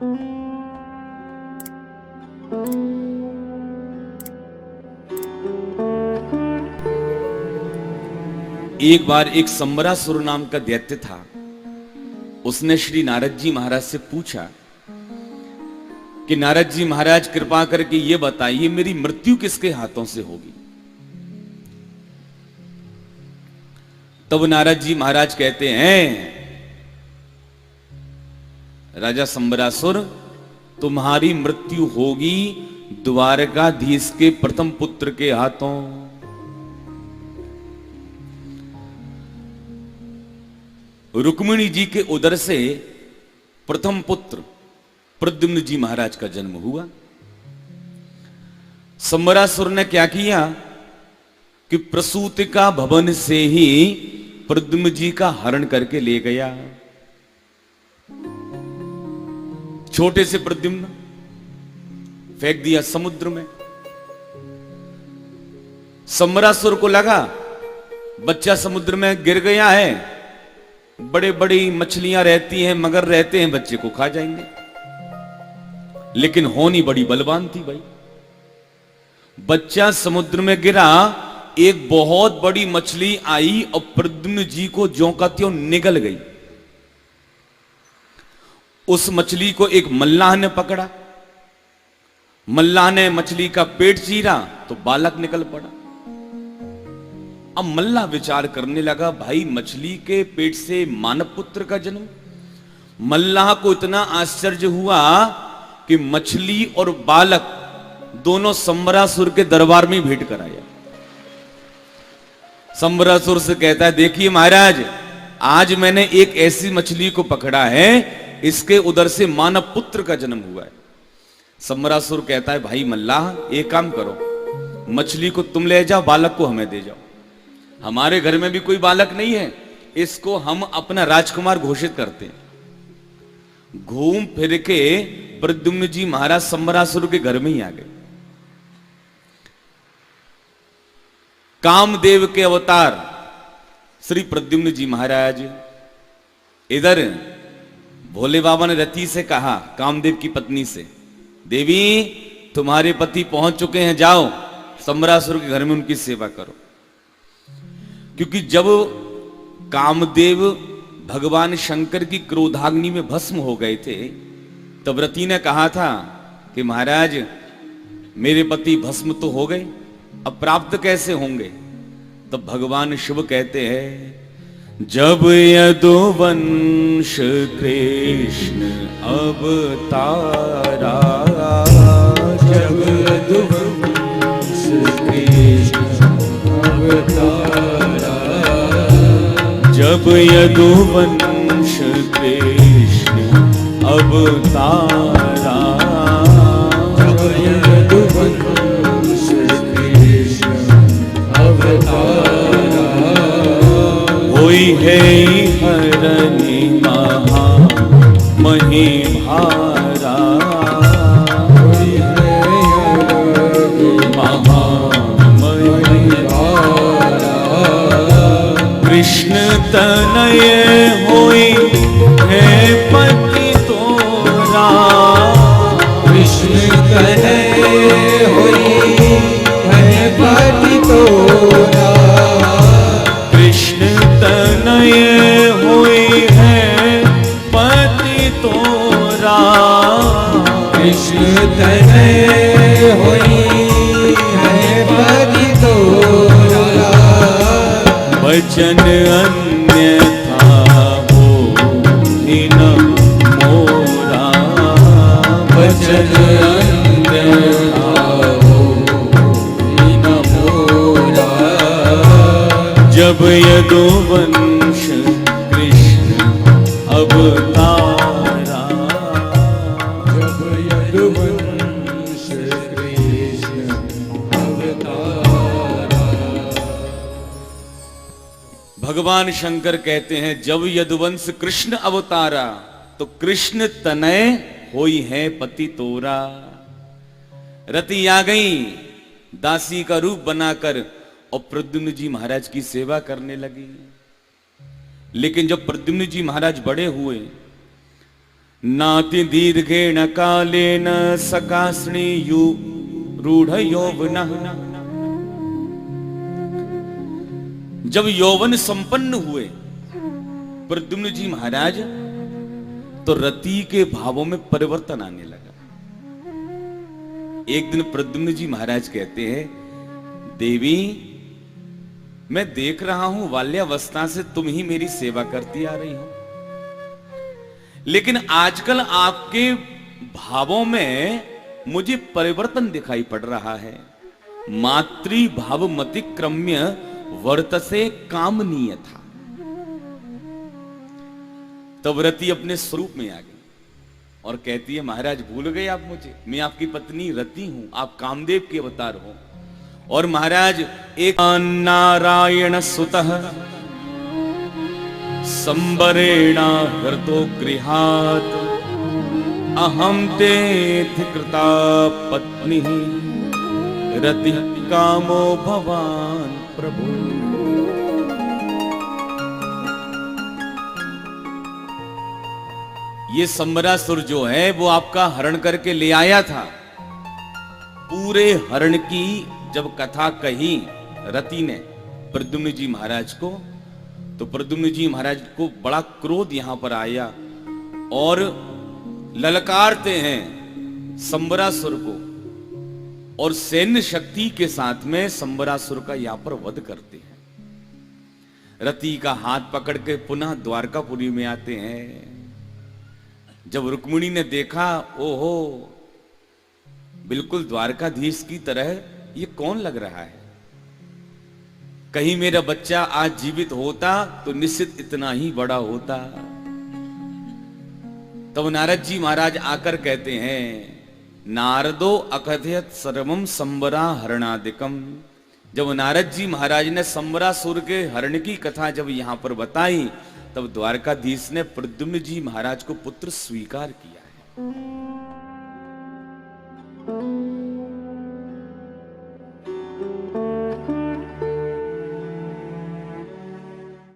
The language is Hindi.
एक बार एक संबरासुर नाम का दैत्य था। उसने श्री नारद जी महाराज से पूछा कि नारद जी महाराज कृपा करके ये बताइए मेरी मृत्यु किसके हाथों से होगी। तब नारद जी महाराज कहते हैं, राजा संबरासुर तुम्हारी मृत्यु होगी द्वारकाधीश के प्रथम पुत्र के हाथों। रुक्मिणी जी के उदर से प्रथम पुत्र प्रद्युम्न जी महाराज का जन्म हुआ। संबरासुर ने क्या किया कि प्रसूतिका भवन से ही प्रद्युम्न जी का हरण करके ले गया। छोटे से प्रद्युम्न फेंक दिया समुद्र में। संबरासुर को लगा बच्चा समुद्र में गिर गया है, बड़े बड़ी मछलियां रहती हैं, मगर रहते हैं, बच्चे को खा जाएंगे। लेकिन होनी बड़ी बलवान थी भाई। बच्चा समुद्र में गिरा, एक बहुत बड़ी मछली आई और प्रद्युम्न जी को ज्यों का त्यों निगल गई। उस मछली को एक मल्लाह ने पकड़ा। मल्लाह ने मछली का पेट चीरा तो बालक निकल पड़ा। अब मल्लाह विचार करने लगा, भाई मछली के पेट से मानव पुत्र का जन्म। मल्लाह को इतना आश्चर्य हुआ कि मछली और बालक दोनों संबरासुर के दरबार में भेंट कर आया। संबरासुर से कहता है, देखिए महाराज, आज मैंने एक ऐसी मछली को पकड़ा है, इसके उदर से मानव पुत्र का जन्म हुआ है। संबरासुर कहता है, भाई मल्लाह एक काम करो, मछली को तुम ले जाओ, बालक को हमें दे जाओ। हमारे घर में भी कोई बालक नहीं है, इसको हम अपना राजकुमार घोषित करते हैं। घूम फिर के प्रद्युम्न जी महाराज संबरासुर के घर में ही आ गए। कामदेव के अवतार श्री प्रद्युम्न जी महाराज। इधर भोले बाबा ने रति से कहा, कामदेव की पत्नी से, देवी तुम्हारे पति पहुंच चुके हैं, जाओ संबरासुर के घर में उनकी सेवा करो। क्योंकि जब कामदेव भगवान शंकर की क्रोधाग्नि में भस्म हो गए थे, तब रति ने कहा था कि महाराज मेरे पति भस्म तो हो गए, अब प्राप्त कैसे होंगे। तब भगवान शिव कहते हैं, जब यदुवंश कृष्ण अवतारा, जब यदुवंश कृष्ण अवतारा, जब यदुवंश कृष्ण अवतारा, जब यदुवंश कृष्ण अवतारा, होई है हरनि महा महिभारा, होई है हरनि महा महिभारा, कृष्ण तनय होई है पति तोरा, कृष्ण तनय होई है पति तोरा, कृष्ण तनय होई है पति तोरा, कृष्ण तनय होई है पति तोरा, वचन अन्यथा हो न मोरा, वचन अन्यथा हो न मोरा, जब यदुवंश कृष्ण अवतारा, जब यदुवंश कृष्ण अवतारा। भगवान शंकर कहते हैं, जब यदुवंश कृष्ण अवतारा, तो कृष्ण तनय होई है पति तोरा। रति आ गई दासी का रूप बनाकर और प्रद्युम्न जी महाराज की सेवा करने लगी। लेकिन जब प्रद्युम्न जी महाराज बड़े हुए नाति दीर्घेण कालेन सकास्णीयु रूढ़ यौवनः। जब यौवन संपन्न हुए प्रद्युम्न जी महाराज, तो रति के भावों में परिवर्तन आने लगा। एक दिन प्रद्युम्न जी महाराज कहते हैं, देवी मैं देख रहा हूं बाल्यावस्था से तुम ही मेरी सेवा करती आ रही हो, लेकिन आजकल आपके भावों में मुझे परिवर्तन दिखाई पड़ रहा है। मातृ भाव मतिक्रम्य वर्तसे कामनीय था। तब रति अपने स्वरूप में आ गई और कहती है, महाराज भूल गए आप मुझे, मैं आपकी पत्नी रति हूं, आप कामदेव के अवतार हो। और महाराज एक नारायण सुतः संबरेणा हृतो गृहात् अहम तेथ कृता पत्नी रति कामो भवान प्रभु। ये संबरासुर जो है वो आपका हरण करके ले आया था। पूरे हरण की जब कथा कही रति ने प्रद्युम्न जी महाराज को, तो प्रद्युम्न जी महाराज को बड़ा क्रोध यहां पर आया और ललकारते हैं संबरासुर को, और सैन्य शक्ति के साथ में संबरासुर का यहां पर वध करते हैं। रति का हाथ पकड़ के पुनः द्वारकापुरी में आते हैं। जब रुक्मिणी ने देखा, ओहो बिल्कुल द्वारकाधीश की तरह ये कौन लग रहा है, कहीं मेरा बच्चा आज जीवित होता तो निश्चित इतना ही बड़ा होता। तब नारद जी महाराज आकर कहते हैं, नारदो अकथयत सर्वम संबरा हरणादिकम। जब नारद जी महाराज ने संबरासुर के हरण की कथा जब यहां पर बताई, तब द्वारकाधीश ने प्रद्युम्न जी महाराज को पुत्र स्वीकार किया है।